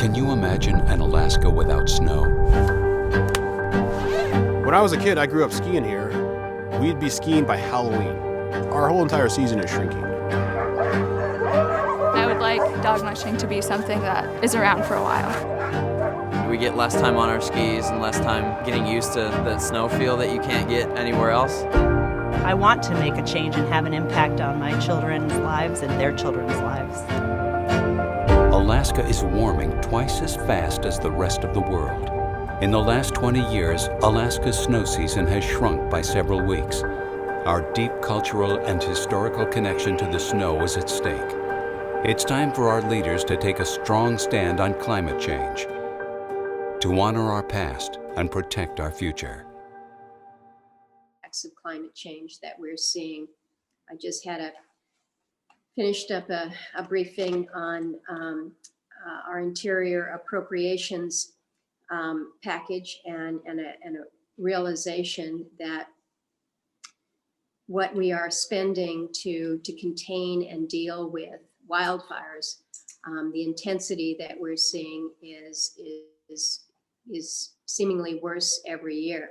Can you imagine an Alaska without snow? When I was a kid, I grew up skiing here. We'd be skiing by Halloween. Our whole entire season is shrinking. I would like dog mushing to be something that is around for a while. We get less time on our skis and less time getting used to the snow feel that you can't get anywhere else. I want to make a change and have an impact on my children's lives and their children's lives. Alaska is warming twice as fast as the rest of the world. In the last 20 years, Alaska's snow season has shrunk by several weeks. Our deep cultural and historical connection to the snow is at stake. It's time for our leaders to take a strong stand on climate change, to honor our past and protect our future. Of climate change that we're seeing. I just finished up a briefing on our interior appropriations package and a realization that what we are spending to contain and deal with wildfires, the intensity that we're seeing is seemingly worse every year.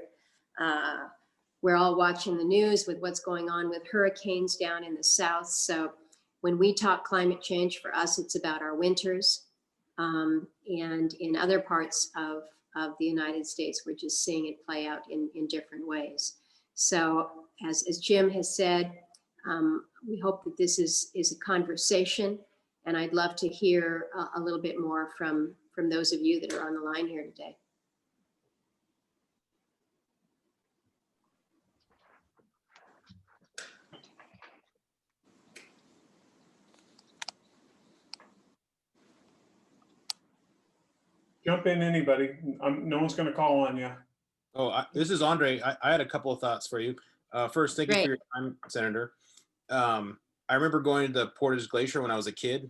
We're all watching the news with what's going on with hurricanes down in the south. So when we talk climate change, for us, it's about our winters. And in other parts of the United States, we're just seeing it play out in different ways. So as Jim has said, we hope that this is a conversation. And I'd love to hear a little bit more from those of you that are on the line here today. Jump in, anybody. No one's going to call on you. Oh, this is Andre. I had a couple of thoughts for you. First, thank you for your time, Senator. I remember going to the Portage Glacier when I was a kid,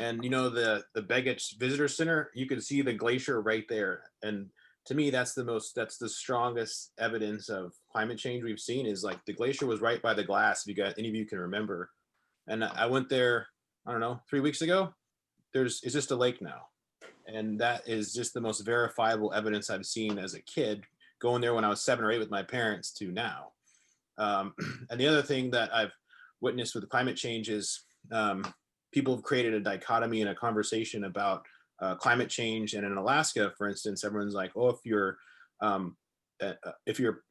and you know the Begich Visitor Center. You could see the glacier right there, and to me, that's the strongest evidence of climate change we've seen. Is like the glacier was right by the glass. If you got any of you can remember, and I went there. I don't know, 3 weeks ago. It's just a lake now. And that is just the most verifiable evidence I've seen as a kid, going there when I was 7 or 8 with my parents to now. And the other thing that I've witnessed with climate change is people have created a dichotomy in a conversation about climate change. And in Alaska, for instance, everyone's like, oh, if you're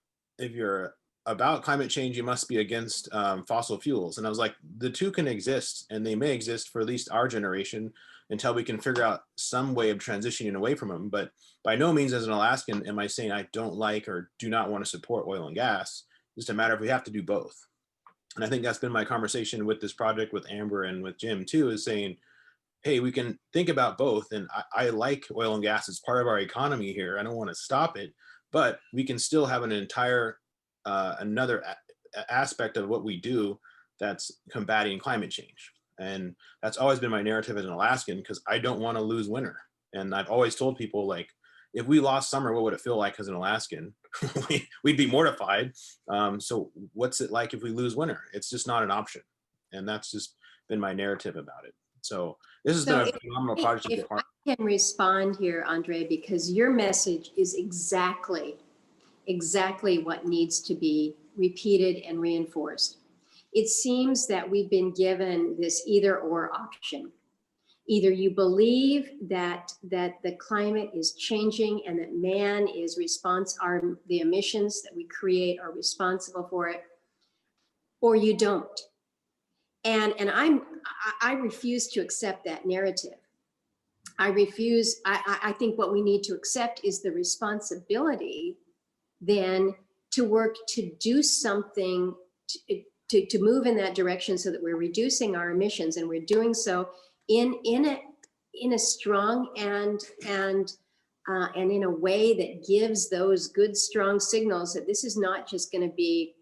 about climate change, you must be against fossil fuels. And I was like, the two can exist, and they may exist for at least our generation until we can figure out some way of transitioning away from them. But by no means as an Alaskan am I saying I don't like or do not want to support oil and gas. It's just a matter of we have to do both. And I think that's been my conversation with this project with Amber and with Jim too, is saying, hey, we can think about both. And I like oil and gas as part of our economy here. I don't want to stop it, but we can still have an entire another aspect of what we do that's combating climate change. And that's always been my narrative as an Alaskan, because I don't want to lose winter. And I've always told people, like, if we lost summer, what would it feel like as an Alaskan? We'd be mortified. So what's it like if we lose winter? It's just not an option. And that's just been my narrative about it. So this has been a phenomenal project. If I can respond here, Andre, because your message is exactly what needs to be repeated and reinforced. It seems that we've been given this either or option. Either you believe that the climate is changing and that man is the emissions that we create are responsible for it, or you don't. And I refuse to accept that narrative. I think what we need to accept is the responsibility then to work to do something to move in that direction so that we're reducing our emissions, and we're doing so in a strong and in a way that gives those good strong signals that this is not just going to be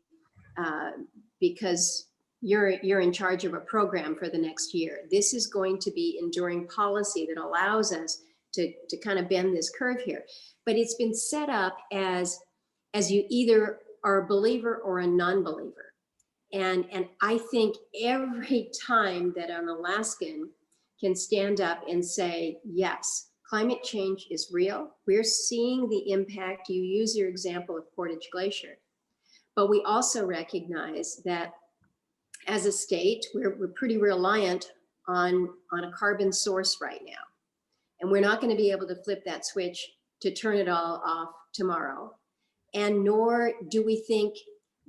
because you're in charge of a program for the next year. This is going to be enduring policy that allows us to kind of bend this curve here. But it's been set up as you either are a believer or a non-believer. And I think every time that an Alaskan can stand up and say, yes, Climate change is real. We're seeing the impact. You use your example of Portage Glacier, but we also recognize that as a state, we're pretty reliant on a carbon source right now. And we're not going to be able to flip that switch to turn it all off tomorrow. And nor do we think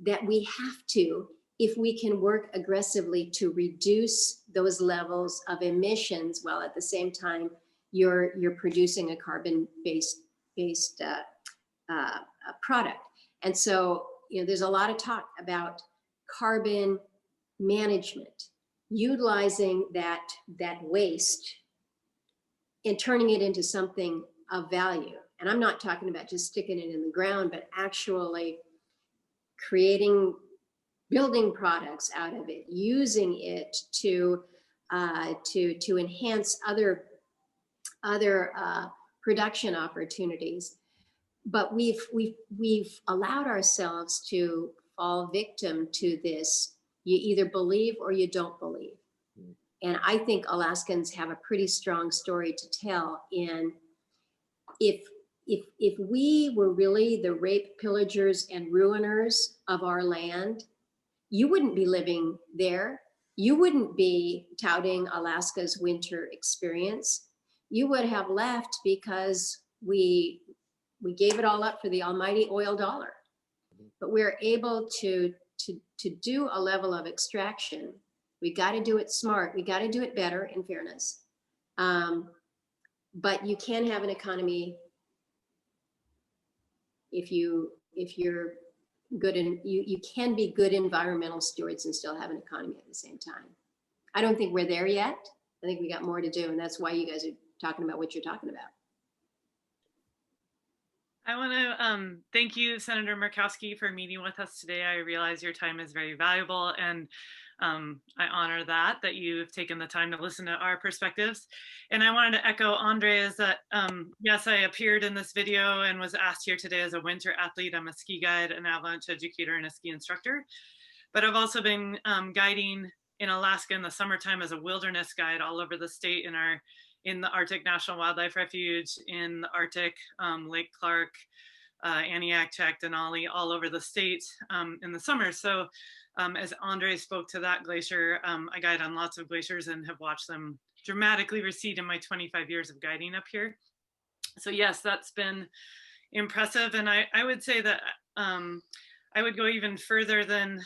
that we have to, if we can work aggressively to reduce those levels of emissions, while at the same time you're producing a carbon-based product. And so, you know, there's a lot of talk about carbon management, utilizing that waste and turning it into something of value. And I'm not talking about just sticking it in the ground, but actually building products out of it, using it to enhance other production opportunities. But we've allowed ourselves to fall victim to this. You either believe or you don't believe. And I think Alaskans have a pretty strong story to tell in if we were really the rape, pillagers, and ruiners of our land, you wouldn't be living there. You wouldn't be touting Alaska's winter experience. You would have left because we gave it all up for the almighty oil dollar. But we're able to do a level of extraction. We got to do it smart. We got to do it better, in fairness. But you can have an economy if you're good, and you can be good environmental stewards and still have an economy at the same time. I don't think we're there yet. I think we got more to do, and that's why you guys are talking about what you're talking about. I want to thank you, Senator Murkowski, for meeting with us today. I realize your time is very valuable, and I honor that you've taken the time to listen to our perspectives. And I wanted to echo Andrea's that, yes, I appeared in this video and was asked here today as a winter athlete. I'm a ski guide, an Avalanche educator, and a ski instructor. But I've also been guiding in Alaska in the summertime as a wilderness guide all over the state in the Arctic National Wildlife Refuge, in the Arctic, Lake Clark, Aniakchak, Denali, all over the state in the summer. So as Andre spoke to that glacier, I guide on lots of glaciers and have watched them dramatically recede in my 25 years of guiding up here. So yes, that's been impressive. And I would say that I would go even further than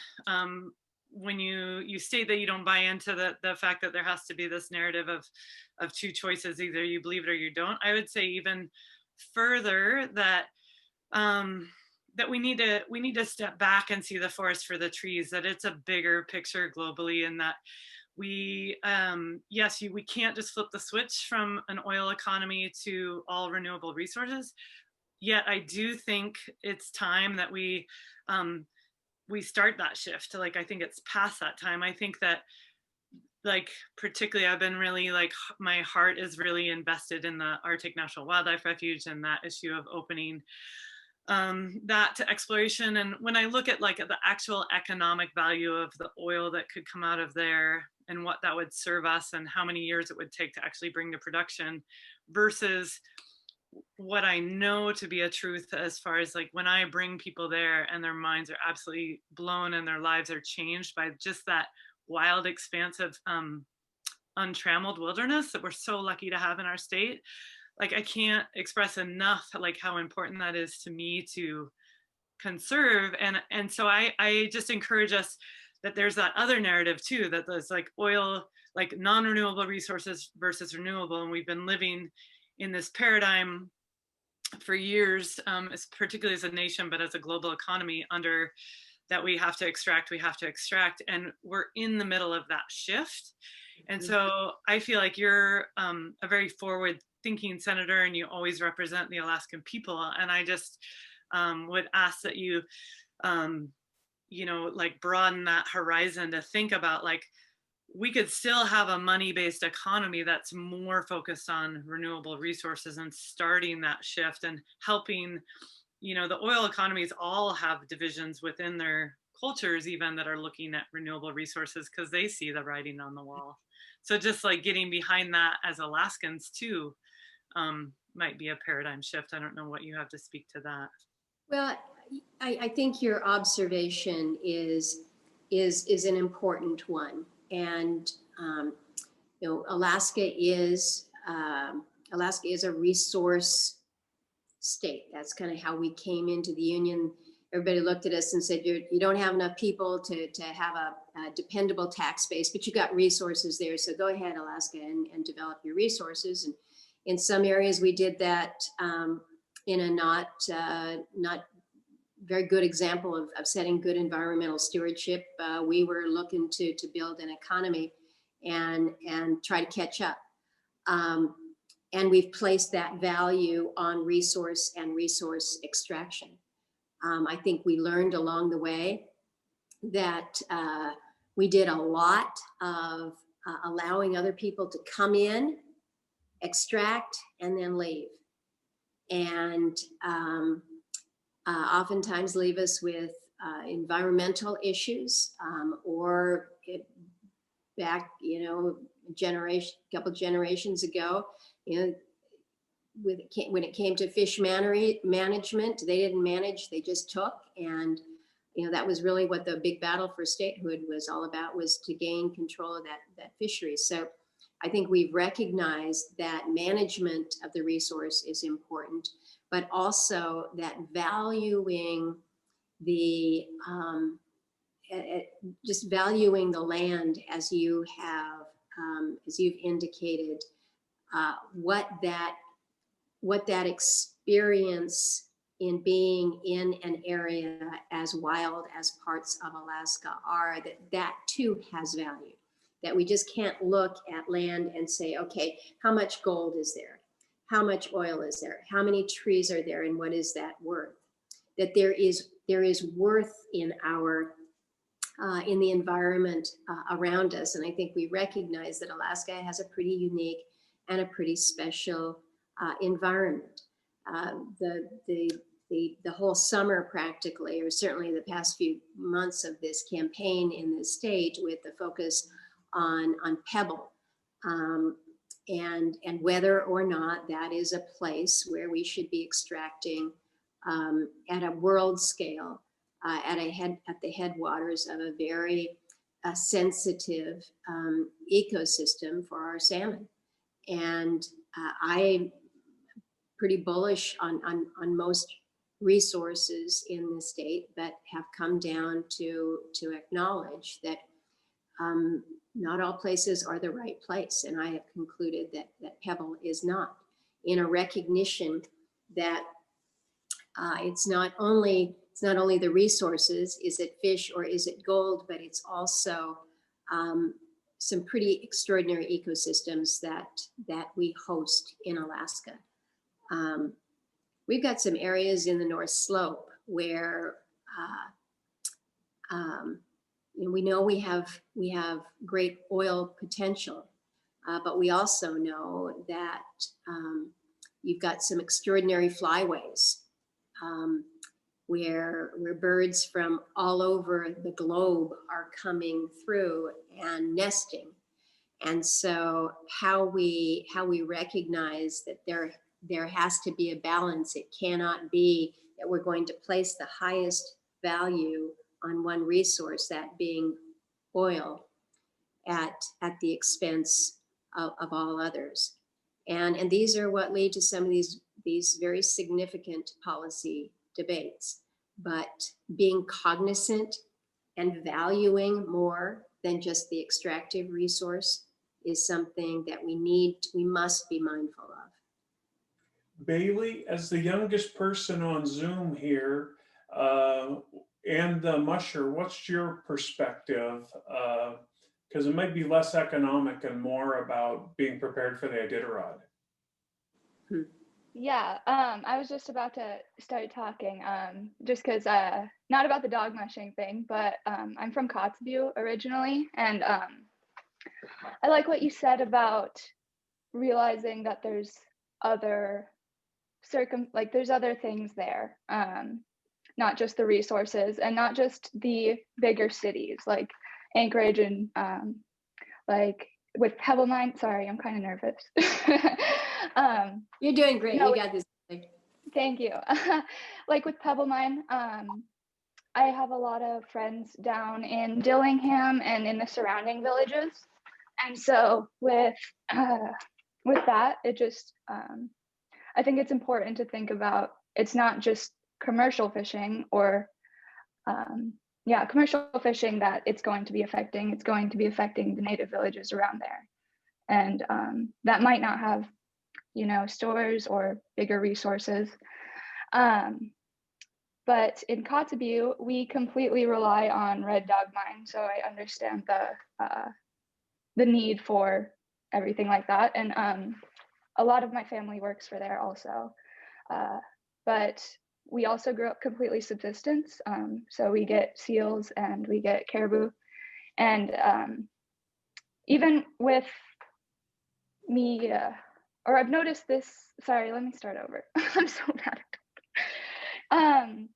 when you state that you don't buy into the fact that there has to be this narrative of two choices, either you believe it or you don't. I would say even further that that we need to step back and see the forest for the trees, that it's a bigger picture globally, and that we can't just flip the switch from an oil economy to all renewable resources. Yet I do think it's time that we start that shift. Like, I think it's past that time. I think that, like, particularly I've been really, like, my heart is really invested in the Arctic National Wildlife Refuge and that issue of opening that to exploration. And when I look at, like, the actual economic value of the oil that could come out of there and what that would serve us and how many years it would take to actually bring to production versus what I know to be a truth, as far as, like, when I bring people there and their minds are absolutely blown and their lives are changed by just that wild expanse of untrammeled wilderness that we're so lucky to have in our state. Like, I can't express enough, like, how important that is to me to conserve. And so I just encourage us that there's that other narrative too, that there's, like, oil, like, non-renewable resources versus renewable. And we've been living in this paradigm for years, particularly as a nation, but as a global economy, under that we have to extract, and we're in the middle of that shift. And so I feel like you're a very forward-thinking senator, and you always represent the Alaskan people. And I just would ask that you, like, broaden that horizon to think about, like, we could still have a money-based economy that's more focused on renewable resources and starting that shift and helping, the oil economies all have divisions within their cultures even that are looking at renewable resources because they see the writing on the wall. So just, like, getting behind that as Alaskans too, might be a paradigm shift. I don't know what you have to speak to that. Well, I think your observation is an important one, and Alaska is a resource state. That's kind of how we came into the union. Everybody looked at us and said, you don't have enough people to have a dependable tax base, but you got resources there. So go ahead, Alaska, and develop your resources. And in some areas, we did that in a not very good example of setting good environmental stewardship. We were looking to build an economy and try to catch up. And we've placed that value on resource and resource extraction. I think we learned along the way that we did a lot of allowing other people to come in, extract, and then leave. And oftentimes leave us with environmental issues or couple generations ago, when it came to fish management, they didn't manage, they just took. And that was really what the big battle for statehood was all about, was to gain control of that fishery. So I think we've recognized that management of the resource is important, but also that valuing just valuing the land as you have, as you've indicated, what that experience in being in an area as wild as parts of Alaska are, that too has value. That we just can't look at land and say, okay, how much gold is there? How much oil is there? How many trees are there? And what is that worth? That there is worth in in the environment around us. And I think we recognize that Alaska has a pretty unique and a pretty special environment. The whole summer practically, or certainly the past few months of this campaign in the state, with the focus on Pebble, and whether or not that is a place where we should be extracting at a world scale, at the headwaters of a very sensitive ecosystem for our salmon. And I'm pretty bullish on most resources in the state, but have come down to acknowledge that not all places are the right place. And I have concluded that Pebble is not, in a recognition that it's not only the resources, is it fish or is it gold, but it's also some pretty extraordinary ecosystems that we host in Alaska. We've got some areas in the North Slope where we know we have great oil potential, but we also know that you've got some extraordinary flyways where birds from all over the globe are coming through and nesting. And so how we recognize that there has to be a balance. It cannot be that we're going to place the highest value on one resource, that being oil, at the expense of all others. And these are what lead to some of these very significant policy debates. But being cognizant and valuing more than just the extractive resource is something that we must be mindful of. Bailey, as the youngest person on Zoom here, and the musher, what's your perspective? Because it might be less economic and more about being prepared for the Iditarod. Yeah, I was just about to start talking, just because, not about the dog mushing thing, but I'm from Kotzebue originally, and I like what you said about realizing that there's other there's other things there, not just the resources and not just the bigger cities like Anchorage and like with Pebble Mine. Sorry, I'm kind of nervous. You're doing great. No, You got this. thank you. Like with Pebble Mine, I have a lot of friends down in Dillingham and in the surrounding villages. And so with that, it just, I think it's important to think about, it's not just commercial fishing or, commercial fishing that it's going to be affecting. It's going to be affecting the native villages around there. And that might not have, stores or bigger resources. But in Kotzebue, we completely rely on red dog mine. So I understand the need for everything like that. And a lot of my family works for there also. But we also grew up completely subsistence. So we get seals and we get caribou. And even with me, or I've noticed this, sorry, let me start over. I'm so bad at it.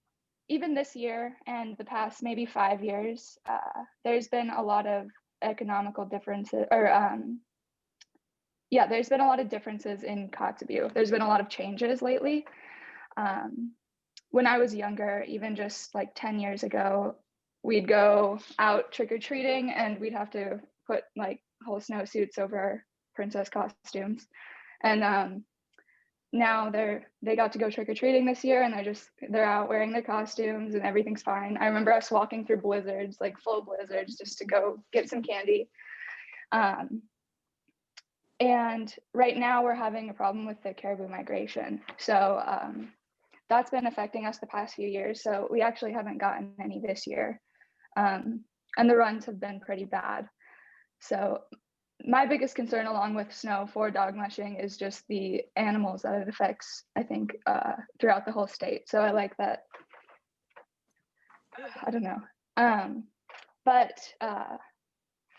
Even this year and the past maybe 5 years, there's been a lot of economical differences, or there's been a lot of differences in Kotzebue. There's been a lot of changes lately. When I was younger, even just like 10 years ago, we'd go out trick-or-treating and we'd have to put like whole snowsuits over our princess costumes. And now they got to go trick-or-treating this year, and they're out wearing their costumes and everything's fine. I remember us walking through blizzards, like full blizzards, just to go get some candy. And right now we're having a problem with the caribou migration. So that's been affecting us the past few years. So we actually haven't gotten any this year. And the runs have been pretty bad. So my biggest concern, along with snow for dog mushing, is just the animals that it affects, I think, throughout the whole state. So I like that. I don't know. But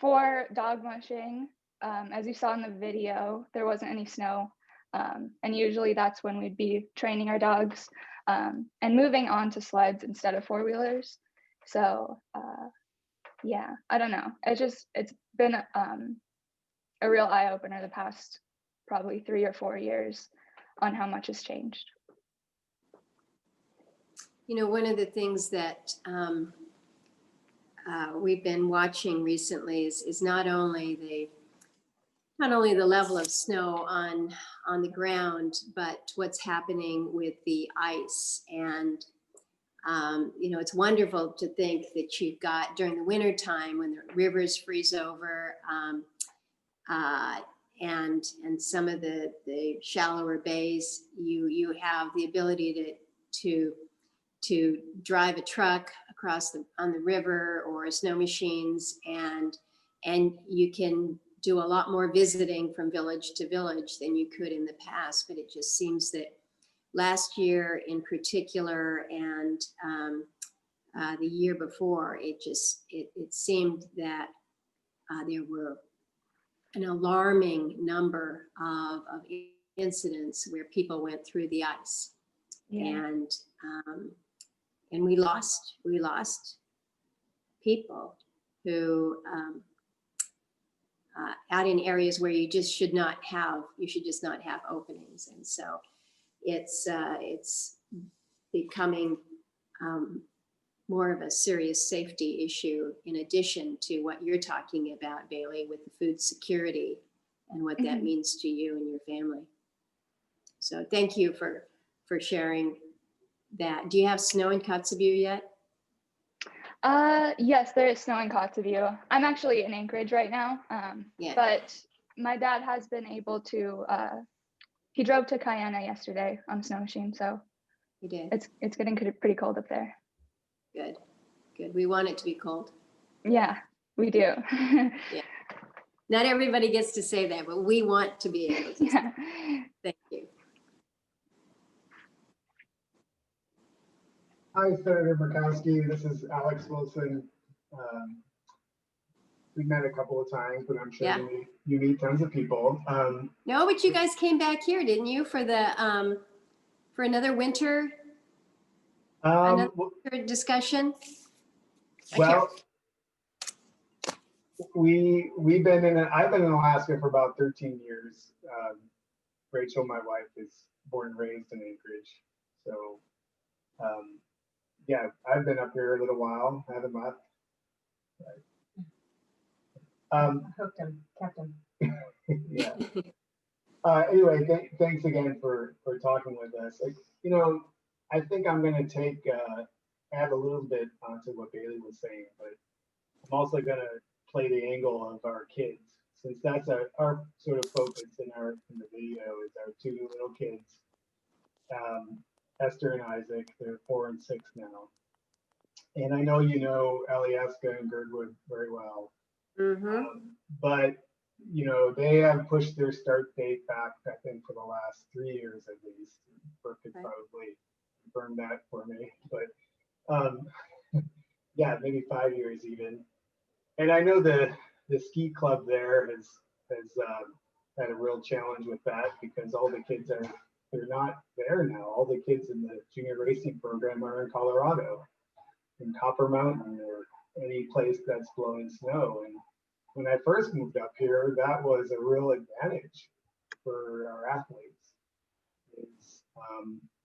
for dog mushing, as you saw in the video, there wasn't any snow. And usually that's when we'd be training our dogs and moving on to sleds instead of four-wheelers. So I don't know. It's been a real eye-opener the past probably 3 or 4 years on how much has changed. One of the things that we've been watching recently is not only the level of snow on the ground, but what's happening with the ice. And it's wonderful to think that you've got, during the winter time when the rivers freeze over, and some of the shallower bays, you have the ability to drive a truck across on the river or snow machines, and you can do a lot more visiting from village to village than you could in the past. But it just seems that last year in particular, and the year before, it seemed that there were an alarming number of incidents where people went through the ice. Yeah. And we lost people who out in areas where you should just not have openings. And so it's becoming more of a serious safety issue, in addition to what you're talking about, Bailey, with the food security and what that means to you and your family. So thank you for sharing that. Do you have snow in Kotzebue yet? Yes, there is snow in Kotzebue. I'm actually in Anchorage right now, but my dad has been able to, he drove to Cayenne yesterday on a snow machine, so he did. It's getting pretty cold up there. Good. We want it to be cold. Yeah, we do. Yeah. Not everybody gets to say that, but we want to be able to. Yeah. Thank you. Hi, Senator Murkowski. This is Alex Wilson. We've met a couple of times, but I'm sure you meet tons of people. No, but you guys came back here, didn't you, for the for another winter discussion? Well, I've been in Alaska for about 13 years. Rachel, my wife, is born and raised in Anchorage. So, yeah, I've been up here a little while, haven't left. Hooked him, kept him. Yeah. Anyway, thanks again for talking with us. You know, I think I'm going to add a little bit onto what Bailey was saying, but I'm also going to play the angle of our kids, since that's our sort of focus in the video is our two little kids, Esther and Isaac. They're 4 and 6 now, and I know you know Alaska and Girdwood very well. But you know, they have pushed their start date back, I think, for the last 3 years at least. Brooke could probably confirm that for me, but yeah, maybe 5 years even. And I know the ski club there has had a real challenge with that, because all the kids they're not there now. All the kids in the junior racing program are in Colorado, in Copper Mountain, or any place that's blowing snow. And when I first moved up here, that was a real advantage for our athletes.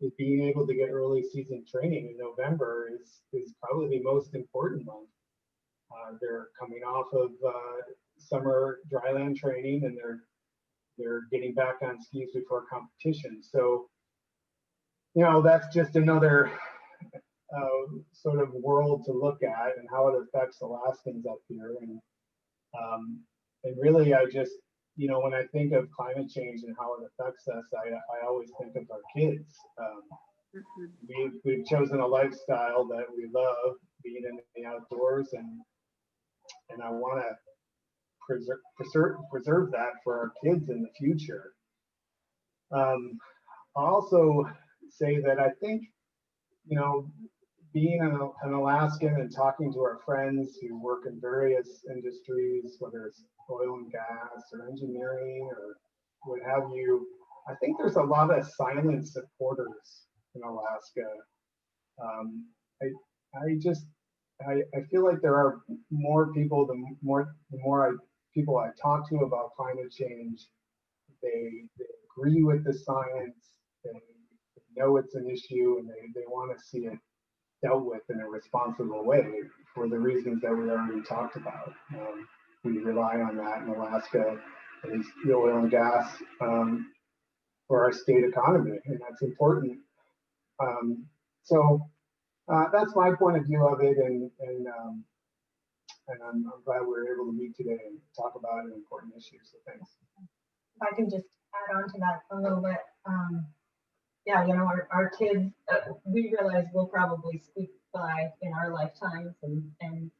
Is being able to get early season training in November is probably the most important month. They're coming off of summer dryland training, and they're getting back on skis before competition. So, you know, that's just another sort of world to look at, and how it affects Alaskans up here. And really, I just, you know, when I think of climate change and how it affects us, I always think of our kids. We've chosen a lifestyle that we love, being in the outdoors, and I want to preserve that for our kids in the future. I'll also say that I think, you know, being an Alaskan and talking to our friends who work in various industries, whether it's oil and gas or engineering or what have you, I think there's a lot of silent supporters in Alaska. I feel like there are more people, the more people I talk to about climate change, they agree with the science, they know it's an issue, and they want to see it dealt with in a responsible way for the reasons that we already talked about. We rely on that in Alaska, at least the oil and gas, for our state economy, and that's important. So that's my point of view of it, and I'm glad we were able to meet today and talk about an important issue. So thanks. If I can just add on to that a little bit. Yeah, you know, our kids, we realize we'll probably squeak by in our lifetimes, and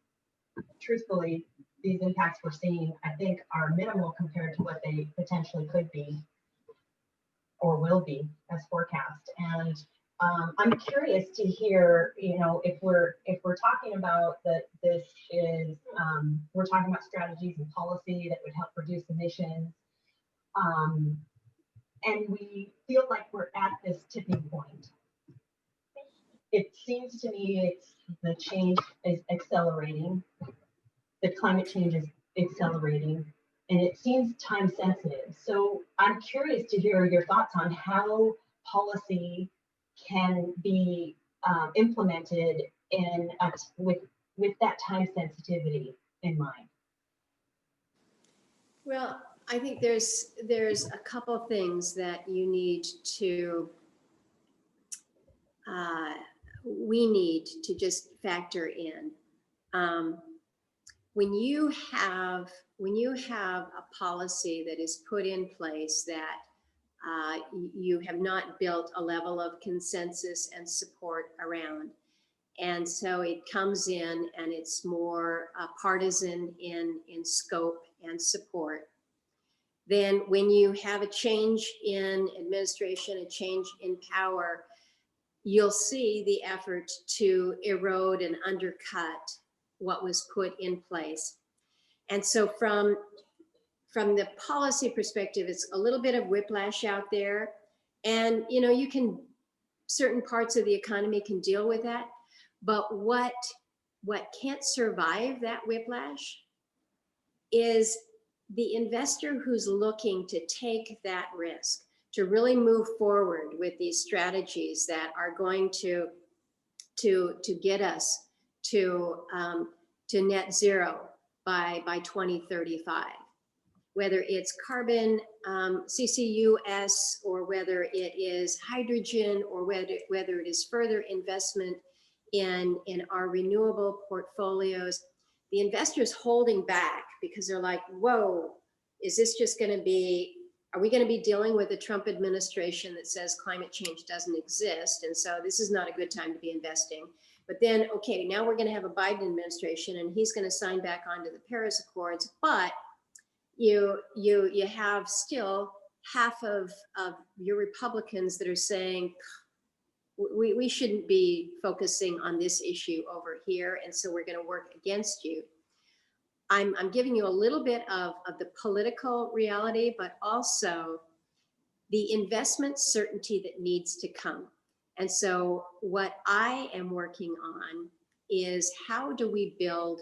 truthfully, these impacts we're seeing, I think, are minimal compared to what they potentially could be or will be as forecast. And I'm curious to hear, you know, if we're talking about that, this is we're talking about strategies and policy that would help reduce emissions. And we feel like we're at this tipping point. It seems to me the change is accelerating. The climate change is accelerating, and it seems time sensitive. So I'm curious to hear your thoughts on how policy can be implemented with that time sensitivity in mind. Well, I think there's a couple of things that you need to we need to just factor in. When you have a policy that is put in place that you have not built a level of consensus and support around, and so it comes in and it's more partisan in scope and support. Then when you have a change in administration, a change in power, you'll see the effort to erode and undercut what was put in place. And so from the policy perspective, it's a little bit of whiplash out there. And, you know, certain parts of the economy can deal with that. But what can't survive that whiplash is the investor who's looking to take that risk, to really move forward with these strategies that are going to get us to net zero by 2035. Whether it's carbon CCUS, or whether it is hydrogen, or whether it is further investment in our renewable portfolios, the investors holding back because they're like, whoa, is this just going to be, are we going to be dealing with a Trump administration that says climate change doesn't exist? And so this is not a good time to be investing. But then, okay, now we're going to have a Biden administration and he's going to sign back onto the Paris Accords, but you have still half of your Republicans that are saying we shouldn't be focusing on this issue over here, and so we're going to work against you. I'm giving you a little bit of the political reality, but also the investment certainty that needs to come. And so what I am working on is how do we build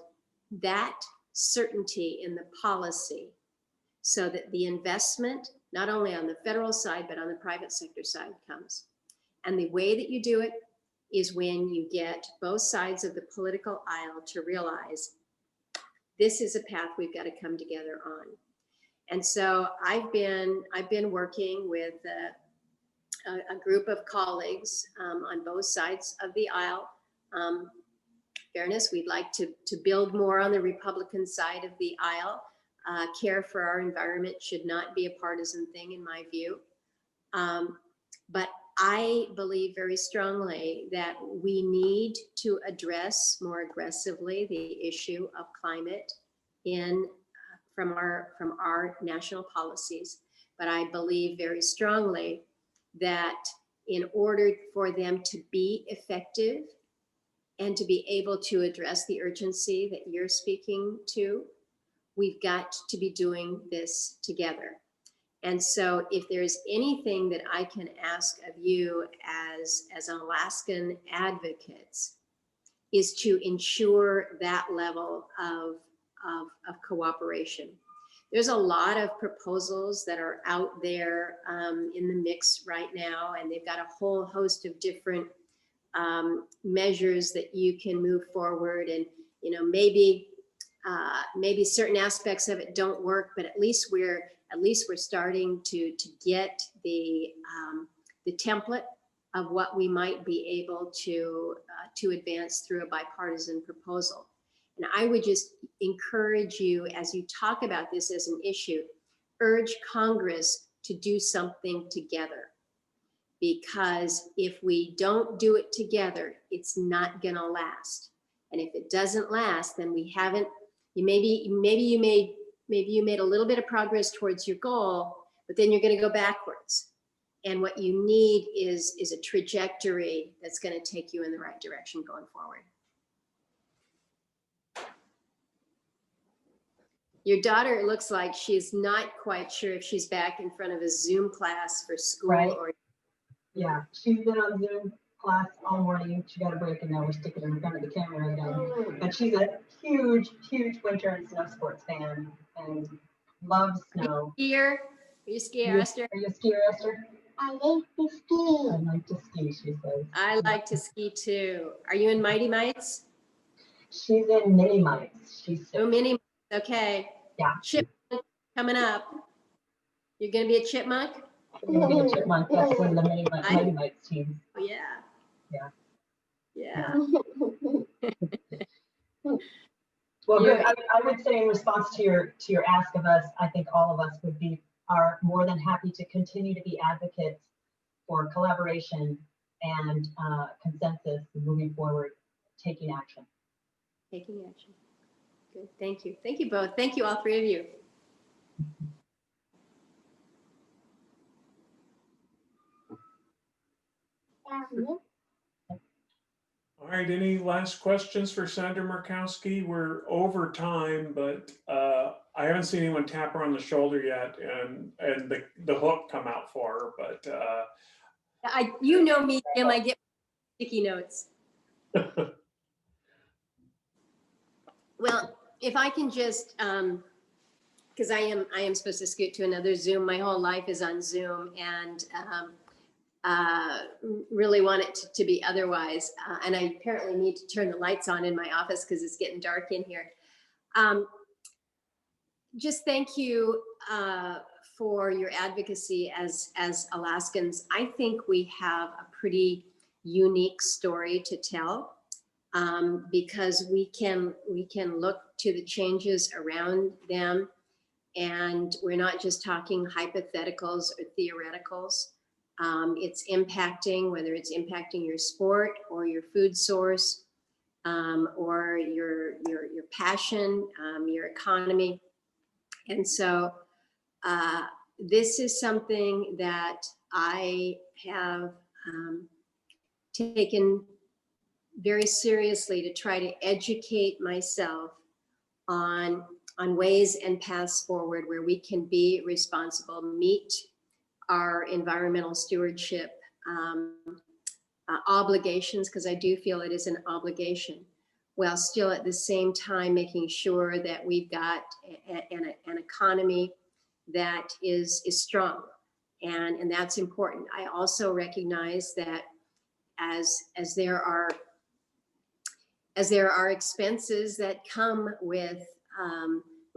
that certainty in the policy so that the investment, not only on the federal side, but on the private sector side comes. And the way that you do it is when you get both sides of the political aisle to realize this is a path we've got to come together on. And so I've been working with a group of colleagues on both sides of the aisle. Fairness, we'd like to build more on the Republican side of the aisle. Care for our environment should not be a partisan thing, in my view. But I believe very strongly that we need to address more aggressively the issue of climate from our national policies. But I believe very strongly that in order for them to be effective and to be able to address the urgency that you're speaking to, we've got to be doing this together. And so if there's anything that I can ask of you as Alaskan advocates, is to ensure that level of cooperation. There's a lot of proposals that are out there in the mix right now, and they've got a whole host of different measures that you can move forward. And maybe certain aspects of it don't work, but at least we're starting to get the template of what we might be able to advance through a bipartisan proposal. And I would just encourage you, as you talk about this as an issue, urge Congress to do something together. Because if we don't do it together, it's not gonna last. And if it doesn't last, then we haven't, maybe you made a little bit of progress towards your goal, but then you're gonna go backwards. And what you need is a trajectory that's gonna take you in the right direction going forward. Your daughter, it looks like she's not quite sure if she's back in front of a Zoom class for school. Right. Or. Yeah, she's been on Zoom class all morning. She got a break and now we're sticking her in front of the camera again. But she's a huge winter and snow sports fan and loves snow. Are you skier, Esther? Are you a skier, Esther? I like to ski. I like to ski, she says. I like to ski too. Are you in Mighty Mites? She's in Mini Mites. She's Oh, Mini Mites. Okay. Yeah. Chipmunk coming up. You're going to be a chipmunk? I'm going to be a chipmunk. That's one of the Mighty Mites team. Oh, yeah. Yeah. Well, good. I would say in response to your ask of us, I think all of us are more than happy to continue to be advocates for collaboration and consensus and moving forward, taking action. Taking action. Good. Thank you. Thank you both. Thank you, all three of you. All right, any last questions for Senator Murkowski? We're over time, but I haven't seen anyone tap her on the shoulder yet and the hook come out for her, but. You know me, Jim, I get sticky notes. Well, if I can just because I am supposed to scoot to another Zoom. My whole life is on Zoom, and really want it to be otherwise. And I apparently need to turn the lights on in my office because it's getting dark in here. Just thank you for your advocacy as Alaskans. I think we have a pretty unique story to tell, because we can look to the changes around them, and we're not just talking hypotheticals or theoreticals. It's impacting, whether it's impacting your sport or your food source, or your passion, your economy. And so this is something that I have taken very seriously, to try to educate myself on ways and paths forward where we can be responsible, meet our environmental stewardship obligations, because I do feel it is an obligation, while still at the same time making sure that we've got an economy that is strong, and that's important. I also recognize that as there are expenses that come with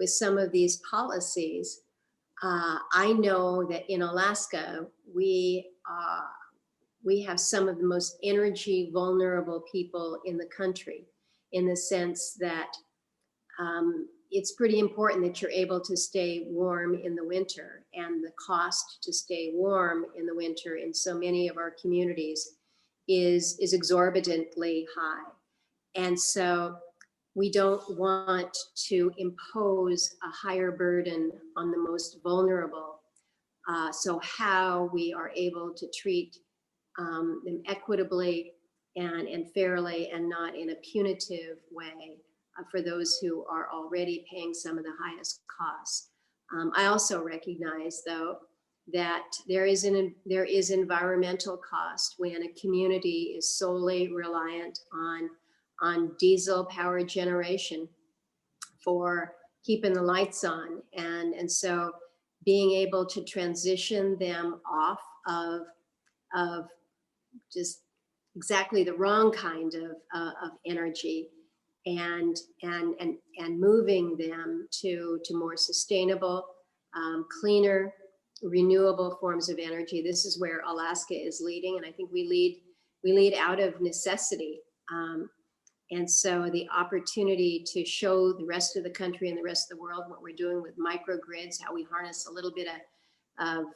some of these policies, I know that in Alaska we have some of the most energy vulnerable people in the country, in the sense that it's pretty important that you're able to stay warm in the winter, and the cost to stay warm in the winter in so many of our communities is exorbitantly high. And so we don't want to impose a higher burden on the most vulnerable. So how we are able to treat them equitably and fairly, and not in a punitive way for those who are already paying some of the highest costs. I also recognize, though, that there is environmental cost when a community is solely reliant on diesel power generation for keeping the lights on. And so being able to transition them off of just exactly the wrong kind of energy, and moving them to more sustainable, cleaner, renewable forms of energy. This is where Alaska is leading, and I think we lead out of necessity. And so the opportunity to show the rest of the country and the rest of the world what we're doing with microgrids, how we harness a little bit of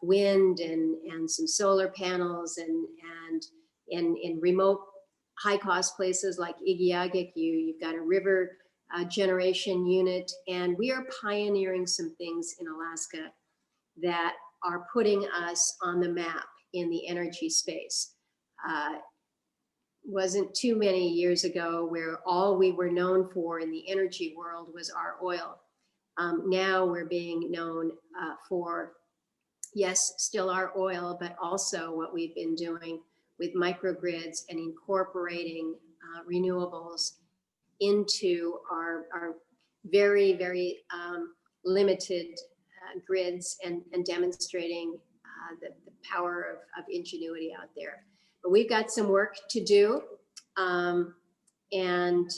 wind and some solar panels, and in remote high-cost places like Igiugig, you've got a river generation unit, and we are pioneering some things in Alaska that are putting us on the map in the energy space. Wasn't too many years ago where all we were known for in the energy world was our oil. Now we're being known for, yes, still our oil, but also what we've been doing with microgrids and incorporating renewables into our very, very limited grids, and demonstrating the power of ingenuity out there. But we've got some work to do, and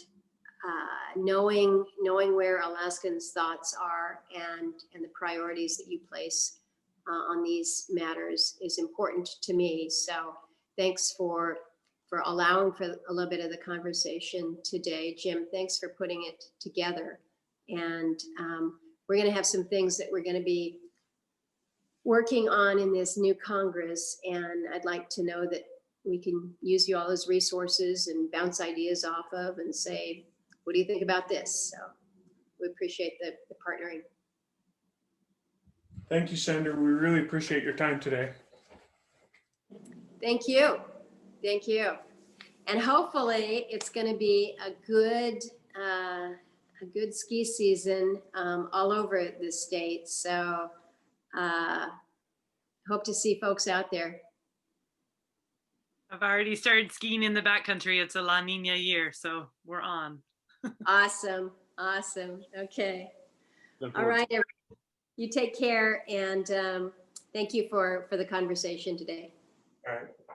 knowing where Alaskans' thoughts are and the priorities that you place on these matters is important to me. So thanks for allowing for a little bit of the conversation today. Jim, thanks for putting it together. And we're going to have some things that we're going to be working on in this new Congress, and I'd like to know that we can use you all as resources and bounce ideas off of and say, what do you think about this? So we appreciate the partnering. Thank you, Senator. We really appreciate your time today. Thank you. Thank you. And hopefully it's going to be a good ski season all over the state. So hope to see folks out there. I've already started skiing in the backcountry. It's a La Nina year, so we're on. Awesome. Awesome. Okay. All right, everyone. You take care, and thank you for the conversation today. All right.